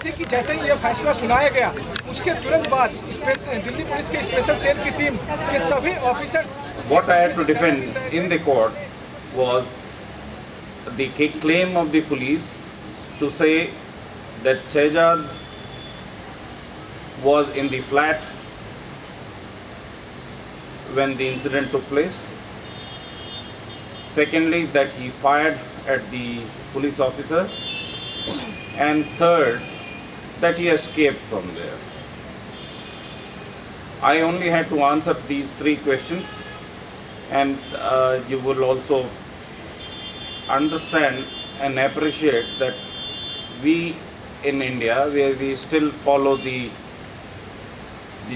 थी कि जैसे ही यह फैसला सुनाया गया उसके तुरंत बाद दिल्ली पुलिस के स्पेशल सेल की टीम के सभी officers. What I had to defend in the court was the claim of the police to say that Shehzad was in the flat when the incident took place. Secondly, that he fired at the police officer. And third, that he escaped from there. I only had to answer these three questions, and you will also understand and appreciate that we in India, where we still follow the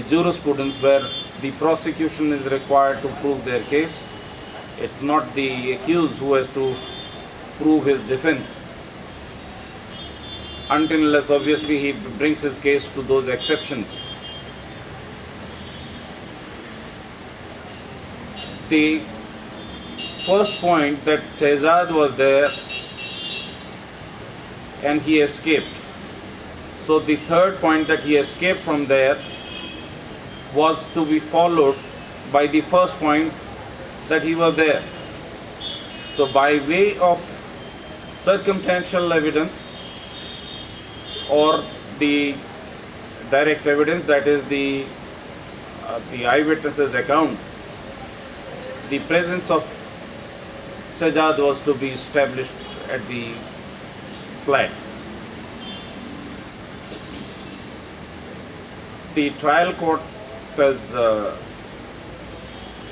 jurisprudence where the prosecution is required to prove their case. It's not the accused who has to prove his defense, until unless obviously he brings his case to those exceptions. The first point, that Shehzad was there and he escaped. So the third point, that he escaped from there, was to be followed by the first point, that he was there. So by way of circumstantial evidence or the direct evidence, that is the eyewitness's account, the presence of Shehzad was to be established at the flat. The trial court has,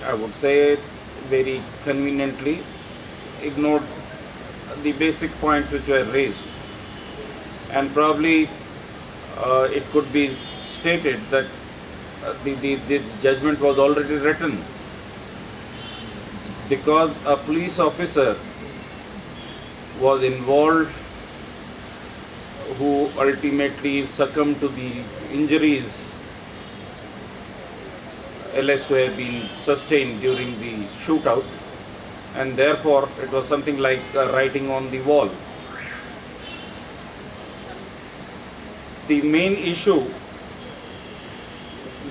I would say, very conveniently ignored the basic points which were raised, and probably it could be stated that the judgment was already written, because a police officer was involved who ultimately succumbed to the injuries alleged to have been sustained during the shootout, and therefore it was something like writing on the wall. The main issue,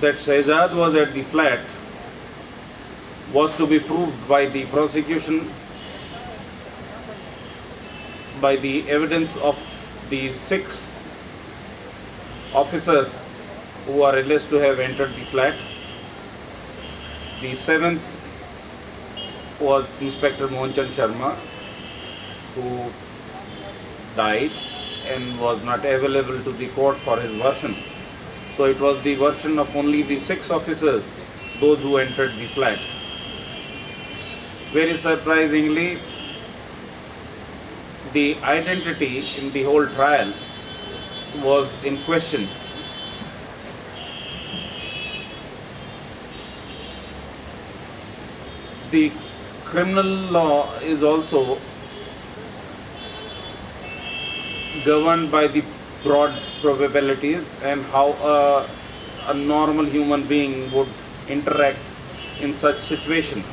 that Shehzad was at the flat, was to be proved by the prosecution by the evidence of the 6 officers who are alleged to have entered the flat. The 7th was Inspector Mohanchand Sharma, who died and was not available to the court for his version. So it was the version of only the 6 officers, those who entered the flat. Very surprisingly, the identity in the whole trial was in question. The criminal law is also governed by the broad probabilities and how a normal human being would interact in such situations.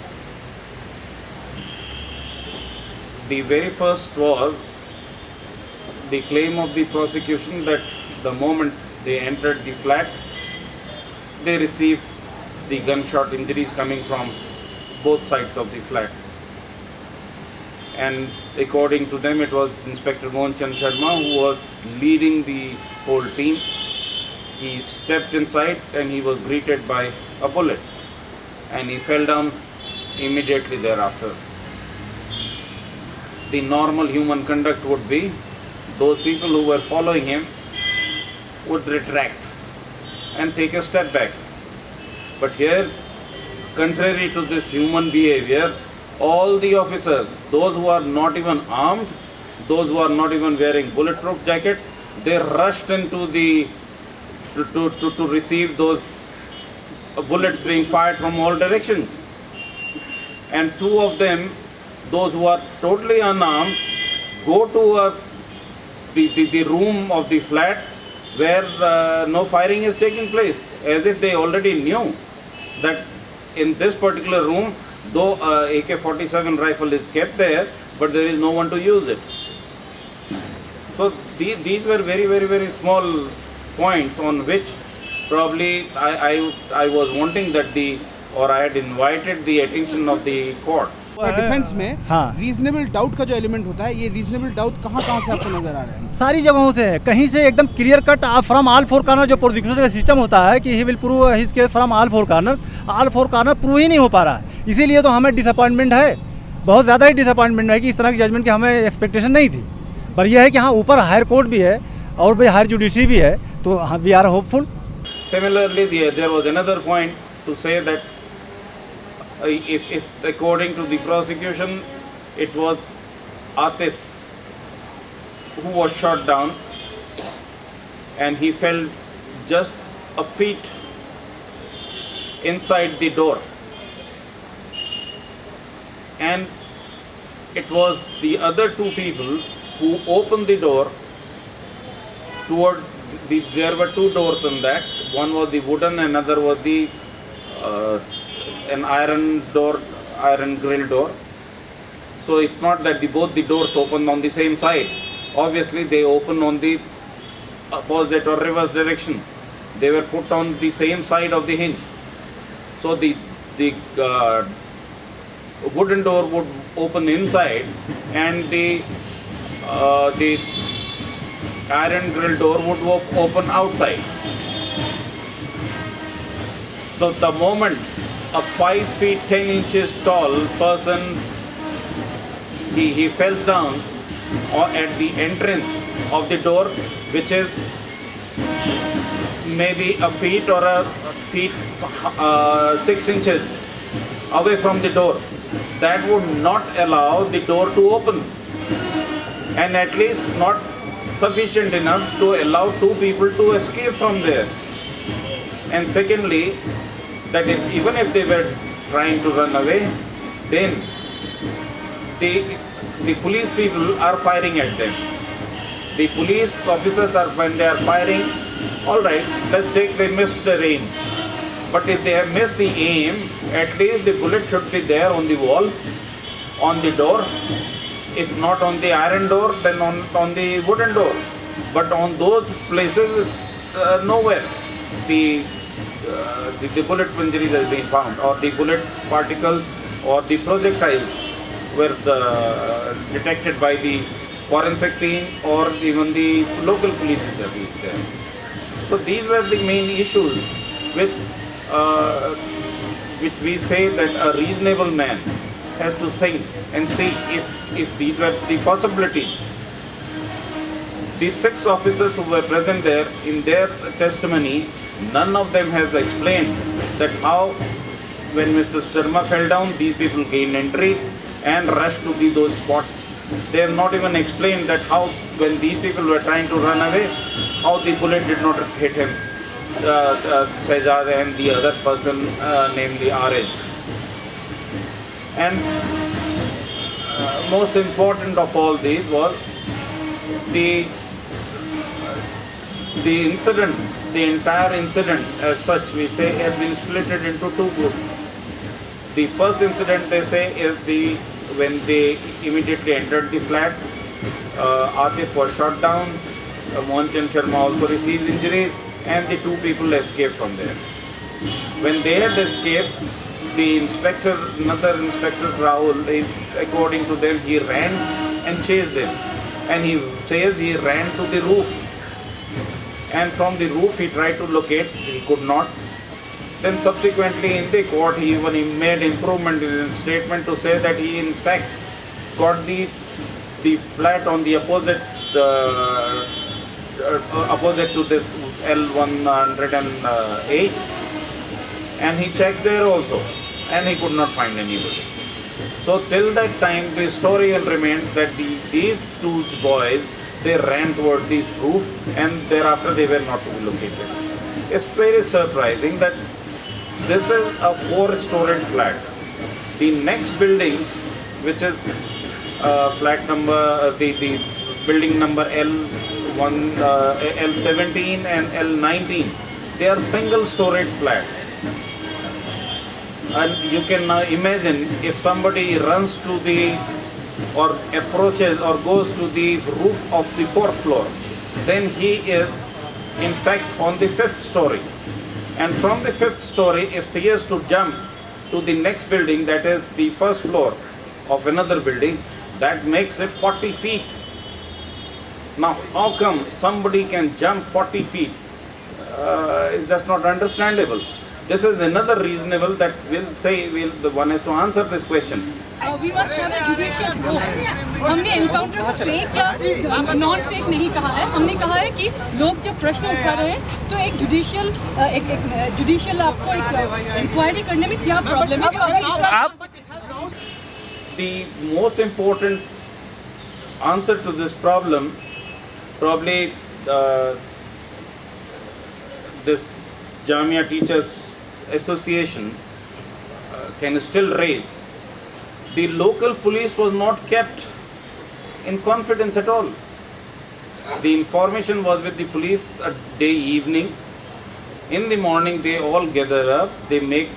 The very first was the claim of the prosecution that the moment they entered the flat, they received the gunshot injuries coming from both sides of the flat. And according to them, it was Inspector Mohanchand Sharma who was leading the whole team. He stepped inside and he was greeted by a bullet, and he fell down immediately thereafter. The normal human conduct would be, those people who were following him would retract and take a step back. But here, contrary to this human behavior, all the officers, those who are not even armed, those who are not even wearing bulletproof jacket, they rushed into the to receive those bullets being fired from all directions. And 2 of them, those who are totally unarmed, go to the room of the flat where no firing is taking place, as if they already knew that in this particular room, though AK-47 rifle is kept there, but there is no one to use it. So these were very, very, very small points on which probably I was wanting that I had invited the attention of the court. Defence में हाँ। Reasonable doubt का जो element होता है, ये reasonable doubt कहाँ से आपको नजर आ रहा है? सारी जगहों से है, कहीं से एकदम clear cut from all four corner. जो प्रोसिक्यूशन का सिस्टम होता है कि he will prove his case from all four corner prove ही नहीं हो पा रहा है। इसीलिए तो हमें डिसअपॉइंटमेंट है, बहुत ज़्यादा ही डिसअपॉइंटमेंट है कि इस तरह की जजमेंट की हमें एक्सपेक्टेशन नहीं थी। पर यह है कि हाँ, ऊपर हायर कोर्ट भी है और भी हायर जुडिशरी भी है, तो we are hopeful. Similarly, there was another point to say that if according to the prosecution, it was Atif who was shot down and he fell just a feet inside the door, and it was the other two people who opened the door toward there were two doors in that. One was the wooden, another was the an iron grill door. So it's not that both the doors open on the same side. Obviously they open on the opposite or reverse direction. They were put on the same side of the hinge. So the wooden door would open inside, and the iron grill door would open outside. So the moment a 5 feet 10 inches tall person he fell down or at the entrance of the door, which is maybe a feet or a feet 6 inches away from the door, that would not allow the door to open, and at least not sufficient enough to allow two people to escape from there. And secondly, that even if they were trying to run away, then the police people are firing at them. The police officers are, when they are firing, all right, let's take they missed the aim. But if they have missed the aim, at least the bullet should be there on the wall, on the door. If not on the iron door, then on the wooden door. But on those places, nowhere the bullet injuries has been found, or the bullet particles or the projectiles were detected by the forensic team or even the local police service there. So these were the main issues which we say that a reasonable man has to think and see if these were the possibilities. The 6 officers who were present there, in their testimony, none of them has explained that how, when Mr. Sharma fell down, these people gained entry and rushed to those spots. They have not even explained that how, when these people were trying to run away, how the bullet did not hit him, Shehzad and the other person, namely RH. And most important of all these was the incident, the entire incident as such, we say, has been split into two groups. The first incident, they say, is when they immediately entered the flat, Atif was shot down, Mohan Chand Sharma also received injuries, and the two people escaped from there. When they had escaped, the inspector, another inspector Rahul, according to them, he ran and chased them. And he says he ran to the roof. And from the roof he tried to locate, he could not. Then subsequently in the court he made improvement in his statement to say that he in fact got the flat on the opposite to this L108, and he checked there also, and he could not find anybody. So till that time the story remained that these two boys, they ran toward this roof, and thereafter they were not to be located. It's very surprising that this is a 4-storied flat. The next buildings, which is flat number, the building number L1, L17 and L19, they are single-storied flats. And you can now imagine if somebody runs to the or approaches or goes to the roof of the 4th floor, then he is in fact on the 5th story. And from the 5th story, if he has to jump to the next building, that is the 1st floor of another building, that makes it 40 feet. Now, how come somebody can jump 40 feet? It's just not understandable. This is another reasonable that will say the one has to answer this question. We must have a judicial role. हमने encounter को fake या non fake नहीं कहा है, हमने कहा है कि लोग जब प्रश्न उठा रहे हैं तो एक जुडिशियल आपको एक इंक्वायरी करने में क्या प्रॉब्लम है? The most important answer to this problem, probably the Jamia Teachers Association can still raise. The local police was not kept in confidence at all. The information was with the police a day evening. In the morning they all gather up, they make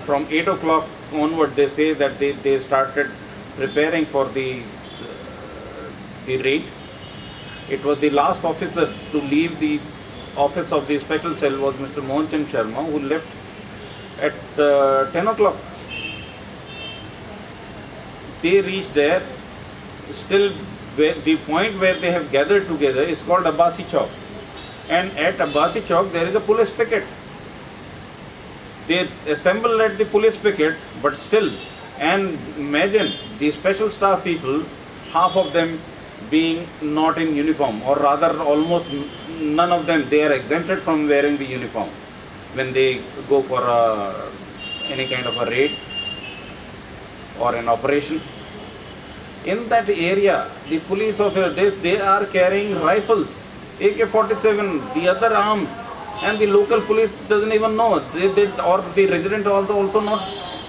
from 8 o'clock onward they say that they started preparing for the raid. It was the last officer to leave the office of the special cell was Mr. Mohanchand Sharma, who left at 10 o'clock. They reached there, still the point where they have gathered together is called Abbasi Chowk. And at Abbasi Chowk there is a police picket. They assemble at the police picket, but still, and imagine the special staff people, half of them being not in uniform, or rather almost none of them, they are exempted from wearing the uniform when they go for any kind of a raid or an operation. In that area, the police officers, they are carrying rifles, AK-47, the other arm, and the local police doesn't even know. Or the resident also not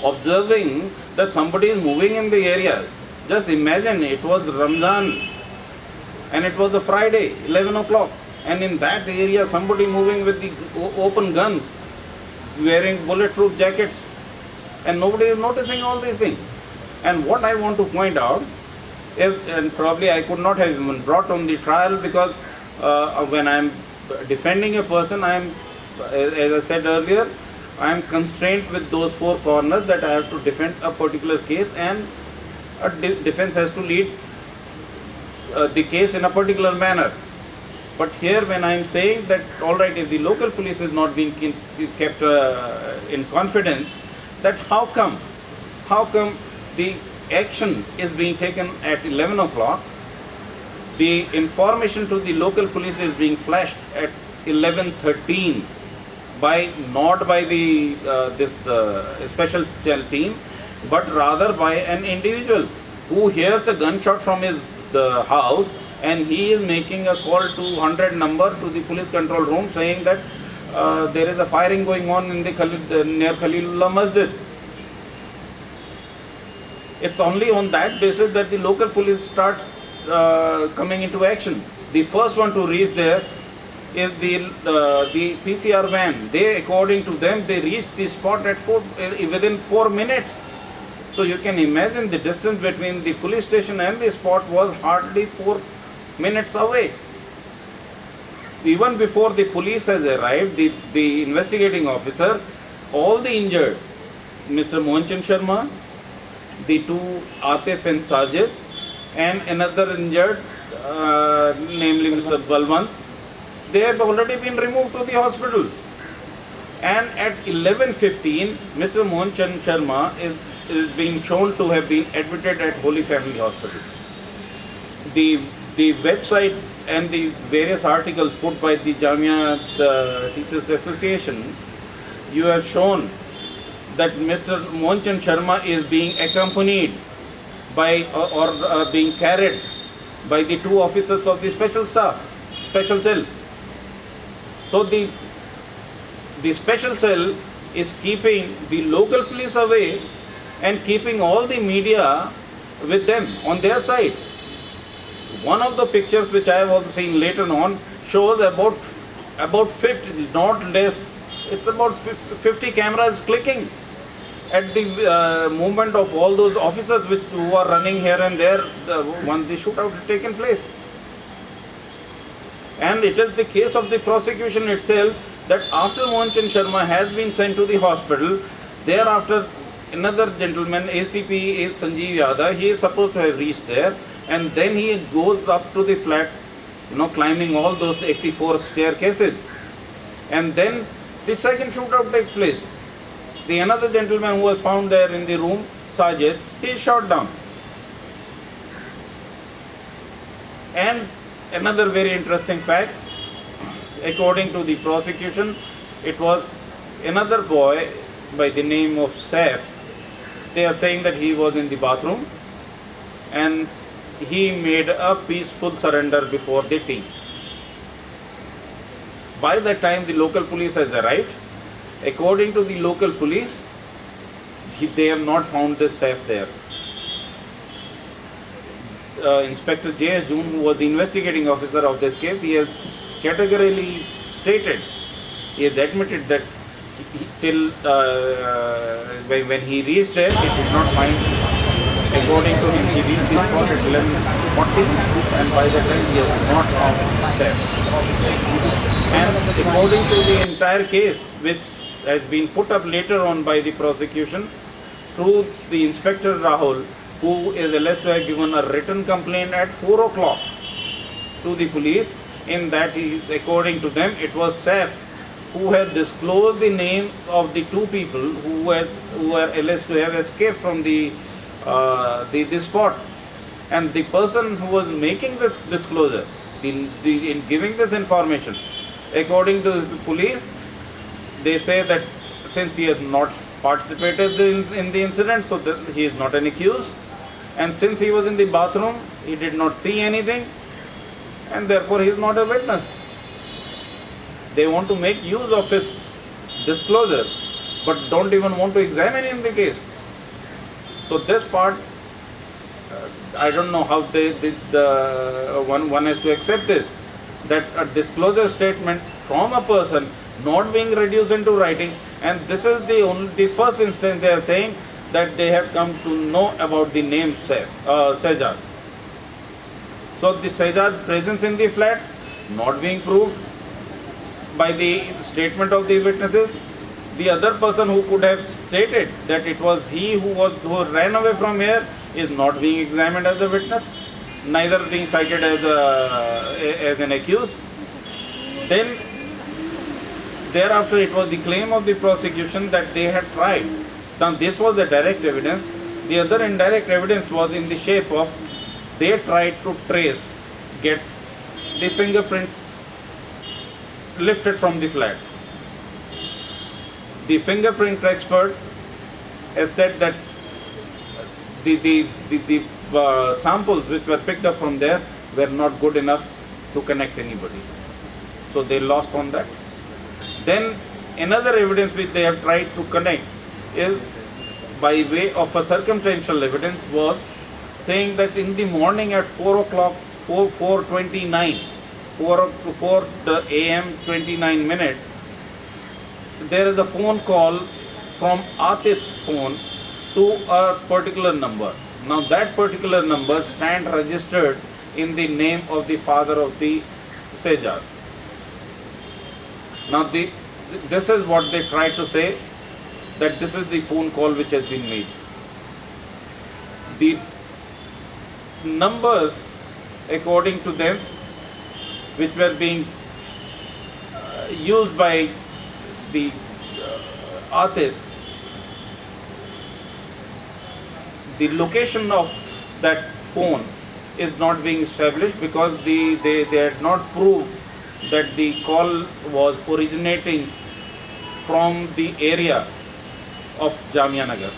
observing that somebody is moving in the area. Just imagine, it was Ramzan and it was a Friday, 11 o'clock, and in that area somebody moving with the open gun, wearing bulletproof jackets, and nobody is noticing all these things. And what I want to point out, and probably I could not have even brought on the trial because when I am defending a person, I am, as I said earlier, I am constrained with those four corners that I have to defend a particular case, and a defense has to lead the case in a particular manner. But here when I am saying that alright, if the local police is not being kept in confidence, that how come the action is being taken at 11 o'clock, the information to the local police is being flashed at 11:13 not by the special cell team, but rather by an individual who hears a gunshot from the house, and he is making a call to 100 number to the police control room saying that there is a firing going on in the near Khalilullah Masjid. It's only on that basis that the local police starts coming into action. The first one to reach there is the PCR van. They, according to them, they reached the spot at within 4 minutes. So you can imagine the distance between the police station and the spot was hardly 4 minutes away. Even before the police has arrived, the investigating officer, all the injured, Mr. Mohanchand Sharma, the two Atif and Sajid, and another injured, namely Mr. Balwant, they have already been removed to the hospital. And at 11:15, Mr. Mohanchand Sharma is being shown to have been admitted at Holy Family Hospital. The website and the various articles put by the Jamia Teachers Association, you have shown that Mr. Mohanchand Sharma is being accompanied by or being carried by the two officers of the special cell. So the special cell is keeping the local police away and keeping all the media with them on their side. One of the pictures which I have also seen later on shows about 50, not less, it's about 50 cameras clicking. at the movement of all those officers who are running here and there, once the shootout had taken place. And it is the case of the prosecution itself that after Mohan Chand Sharma has been sent to the hospital, thereafter another gentleman, ACP Sanjeev Yadav, he is supposed to have reached there, and then he goes up to the flat, climbing all those 84 staircases. And then the second shootout takes place. The another gentleman who was found there in the room, Sajid, he is shot down. And another very interesting fact, according to the prosecution, it was another boy by the name of Saif. They are saying that he was in the bathroom and he made a peaceful surrender before the team. By that time the local police has arrived. According to the local police, they have not found this Saif there. Inspector J.S. June, who was the investigating officer of this case, he has categorically stated, he has admitted that till when he reached there, he did not find, according to him, he reached the spot at 11:40 and by that time he has not found Saif. And according to the entire case, which has been put up later on by the prosecution through the Inspector Rahul, who is alleged to have given a written complaint at 4 o'clock to the police, in that according to them, it was Saif who had disclosed the names of the two people who were alleged to have escaped from the spot. And the person who was making this disclosure, in giving this information, according to the police, they say that since he has not participated in the incident, so that he is not an accused. And since he was in the bathroom, he did not see anything, and therefore he is not a witness. They want to make use of his disclosure, but don't even want to examine in the case. So this part, I don't know how one has to accept it, that a disclosure statement from a person not being reduced into writing, and this is the first instance they are saying that they have come to know about the name Sejad. So the Sejad's presence in the flat not being proved by the statement of the witnesses. The other person who could have stated that it was he who ran away from here is not being examined as a witness, neither being cited as an accused. Then thereafter it was the claim of the prosecution that they had tried. Now this was the direct evidence. The other indirect evidence was in the shape of they tried to get the fingerprint lifted from the flat. The fingerprint expert has said that the samples which were picked up from there were not good enough to connect anybody. So they lost on that. Then another evidence which they have tried to connect is by way of a circumstantial evidence, was saying that in the morning at 4 o'clock, 4:29, 4 a.m. 29 minutes, there is a phone call from Atif's phone to a particular number. Now that particular number stands registered in the name of the father of the Sejad. Now this is what they try to say, that this is the phone call which has been made. The numbers, according to them, which were being used by the Atif, the location of that phone is not being established because they had not proved that the call was originating from the area of Jamia Nagar,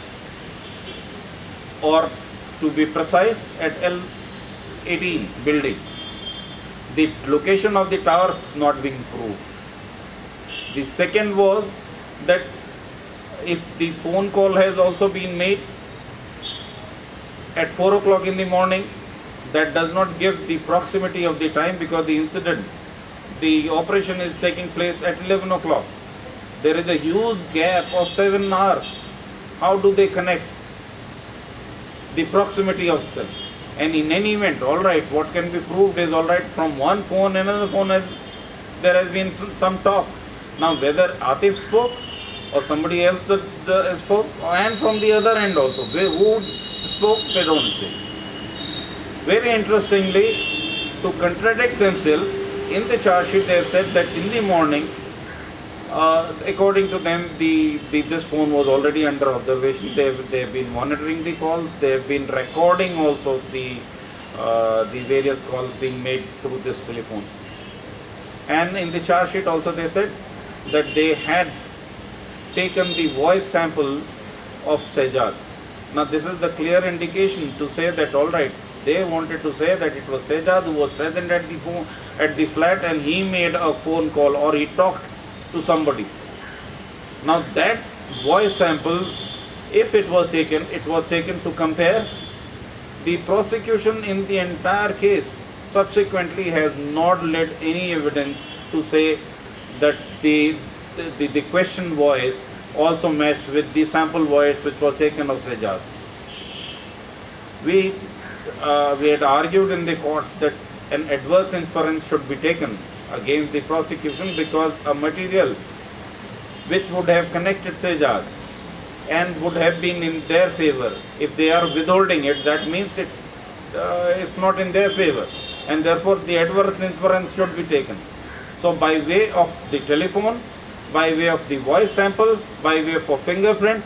or to be precise, at L18 building. The location of the tower not being proved. The second was that if the phone call has also been made at 4 o'clock in the morning, that does not give the proximity of the time, because the incident, the operation is taking place at 11 o'clock. There is a huge gap of 7 hours. how do they connect the proximity of them? And in any event, all right, what can be proved is all right, from one phone, another phone, there has been some talk. Now, whether Atif spoke or somebody else spoke, and from the other end also, who spoke, they don't say. Very interestingly, to contradict themselves, in the charge sheet they have said that in the morning, according to them, this phone was already under observation. They have been monitoring the calls. They have been recording also the various calls being made through this telephone. And in the charge sheet also they said that they had taken the voice sample of Sejad. Now this is the clear indication to say that all right, they wanted to say that it was Sejad who was present at the flat and he made a phone call or he talked to somebody. Now that voice sample, if it was taken to compare. The prosecution in the entire case subsequently has not led any evidence to say that the question voice also matched with the sample voice which was taken of Sejad. We had argued in the court that an adverse inference should be taken against the prosecution because a material which would have connected Sejad and would have been in their favor, if they are withholding it, that means it's not in their favor, and therefore the adverse inference should be taken. So by way of the telephone, by way of the voice sample, by way of a fingerprint,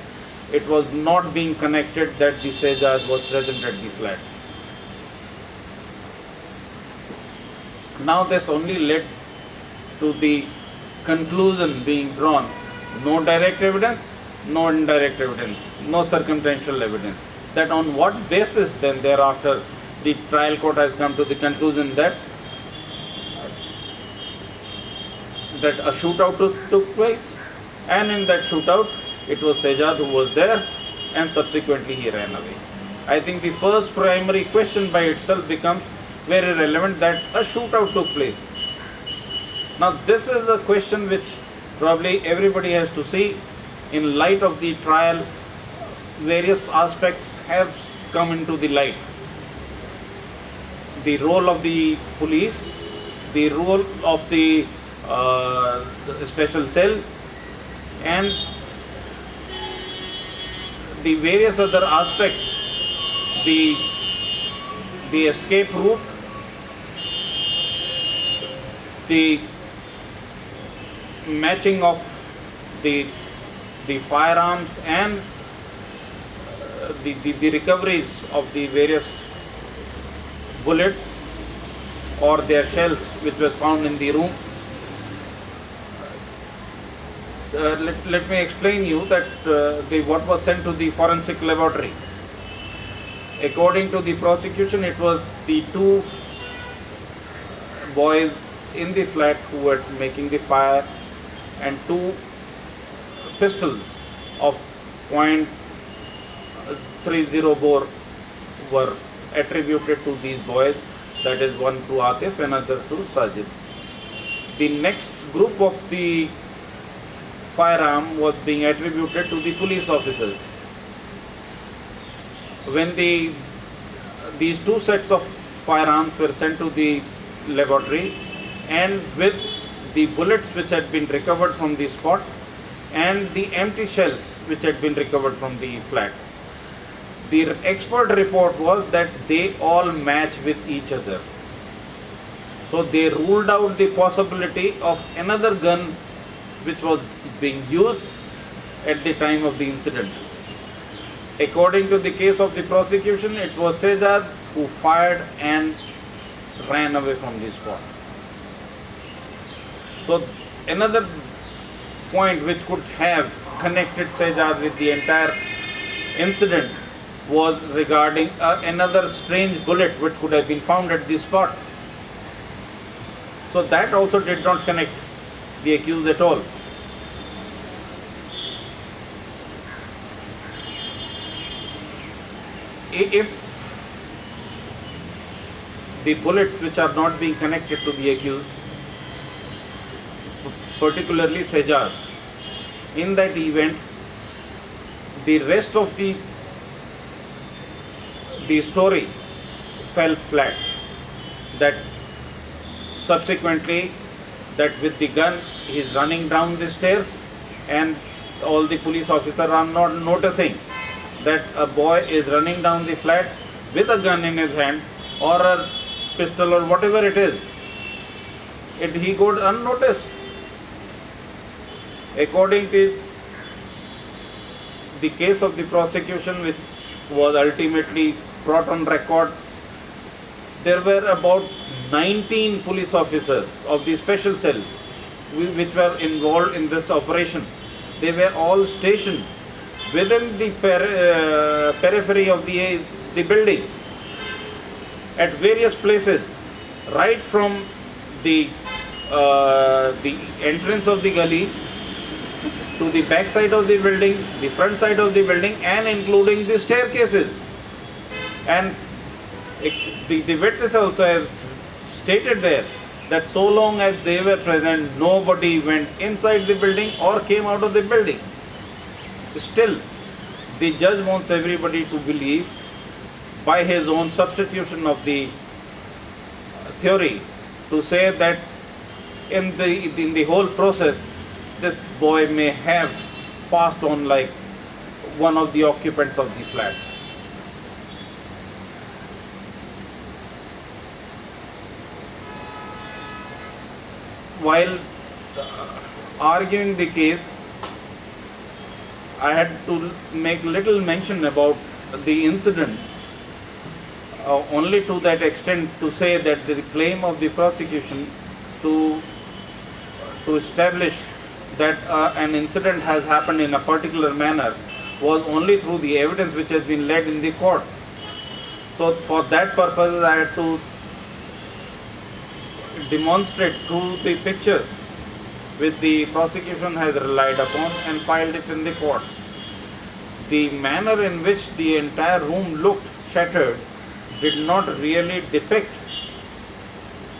it was not being connected that the Sejad was present at the flat. Now this only led to the conclusion being drawn, no direct evidence, no indirect evidence, no circumstantial evidence. That on what basis then thereafter the trial court has come to the conclusion that a shootout took place, and in that shootout it was Sejad who was there and subsequently he ran away. I think the first primary question by itself becomes very relevant, that a shootout took place. Now this is a question which probably everybody has to see. In light of the trial, various aspects have come into the light. The role of the police, the role of the special cell, and the various other aspects, the escape route, the matching of the firearms and the recoveries of the various bullets or their shells which was found in the room. Let me explain you that what was sent to the forensic laboratory. According to the prosecution, it was the two boys in the flat who were making the fire, and two pistols of .30 bore were attributed to these boys, that is one to Atif, another to Sajid. The next group of the firearm was being attributed to the police officers. When these two sets of firearms were sent to the laboratory, and with the bullets which had been recovered from the spot and the empty shells which had been recovered from the flat, the expert report was that they all match with each other. So they ruled out the possibility of another gun which was being used at the time of the incident. According to the case of the prosecution, it was Sejad who fired and ran away from the spot. So another point which could have connected Sejad with the entire incident was regarding another strange bullet which could have been found at the spot. So that also did not connect the accused at all. If the bullets which are not being connected to the accused, particularly Sejad, in that event the rest of the story fell flat. That subsequently, that with the gun he is running down the stairs, and all the police officers are not noticing that a boy is running down the flat with a gun in his hand or a pistol or whatever it is. He goes unnoticed. According to the case of the prosecution, which was ultimately brought on record, there were about 19 police officers of the special cell which were involved in this operation. They were all stationed within the periphery of the building at various places, right from the entrance of the gully to the back side of the building, the front side of the building, and including the staircases. And the witness also has stated there that so long as they were present, nobody went inside the building or came out of the building. Still, the judge wants everybody to believe, by his own substitution of the theory, to say that in the whole process, this boy may have passed on like one of the occupants of the flat. While arguing the case, I had to make little mention about the incident, only to that extent to say that the claim of the prosecution to establish that an incident has happened in a particular manner was only through the evidence which has been led in the court. So for that purpose, I had to demonstrate through the pictures which the prosecution has relied upon and filed it in the court. The manner in which the entire room looked shattered did not really depict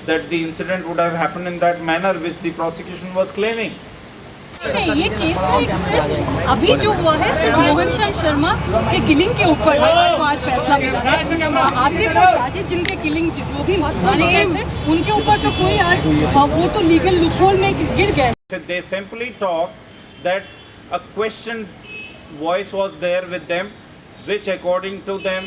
that the incident would have happened in that manner which the prosecution was claiming. नहीं, ये case में सिर्फ अभी जो हुआ है सिर्फ मोहन चंद शर्मा के किलिंग के ऊपर है, वो आज फैसला मिला है। आतिफ और साजिद जिनके किलिंग जो भी मारे गए थे, उनके ऊपर तो कोई आज वो तो लीगल लूपहोल में गिर गए। They simply talk that a questioned voice was there with them, which according to them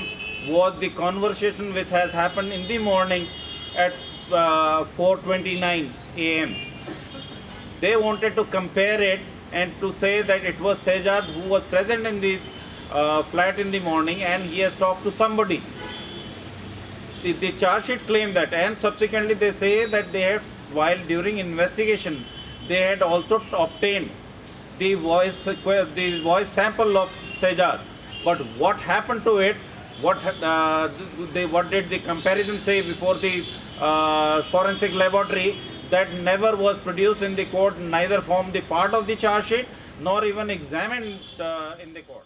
was the conversation which has happened in the morning at 4:29 a.m. They wanted to compare it and to say that it was Shehzad who was present in the flat in the morning and he has talked to somebody. The charge sheet claimed that, and subsequently they say that they had, while during investigation, they had also obtained the voice sample of Shehzad. But what happened to it? What did the comparison say before the forensic laboratory? That never was produced in the court, neither formed the part of the charge sheet nor even examined in the court.